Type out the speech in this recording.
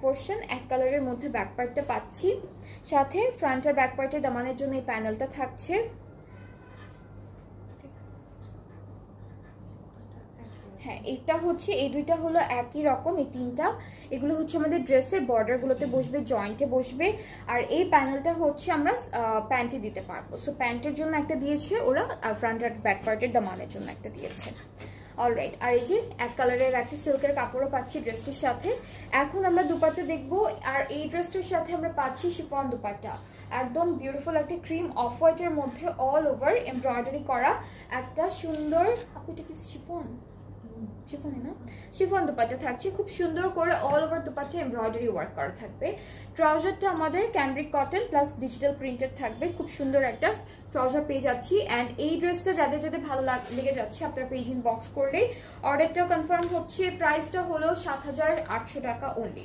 Portion, এক কালারের মধ্যে ব্যাক পার্টটা পাচ্ছি, সাথে ফ্রন্ট আর ব্যাক পার্টের দামানের জন্য এই প্যানেলটা থাকছে। হ্যাঁ, এটা হচ্ছে, এই দুইটা হলো একই রকম, এই তিনটা এগুলো হচ্ছে আমাদের ড্রেসের বর্ডারগুলোতে বসবে, জয়েন্টে বসবে। আর এই প্যানেলটা হচ্ছে আমরা প্যান্টে দিতে পারবো। সো প্যান্টের জন্য একটা দিয়েছে ওরা, আর ফ্রন্ট আর ব্যাক পার্টের দামানের জন্য একটা দিয়েছে। অলরাইট, আর এই যে এক কালারের একটা সিল্কের কাপড়ও পাচ্ছি ড্রেসটির সাথে। এখন আমরা দুপাট্টা দেখবো, আর এই ড্রেসটির সাথে আমরা পাচ্ছি শিফন দুপাট্টা, একদম বিউটিফুল একটা ক্রিম অফ হোয়াইটের মধ্যে অল ওভার এমব্রয়ডারি করা একটা সুন্দর, আপু এটা কি শিফন? শিফনে না, শিফন দুপাট্টা থাকছে, খুব সুন্দর করে all over dupatta embroidery work করা থাকবে। ট্রাউজারটা আমাদের cambric cotton plus digital printed থাকবে, খুব সুন্দর একটা ট্রাউজার পেয়ে যাচ্ছি। অ্যান্ড এই ড্রেসটা যাদের যাদের ভালো লেগে যাচ্ছে আপনারা পেজ ইনবক্স করলেই অর্ডারটা কনফার্ম হচ্ছে। প্রাইসটা হলো ৭,৮০০ টাকা অনলি।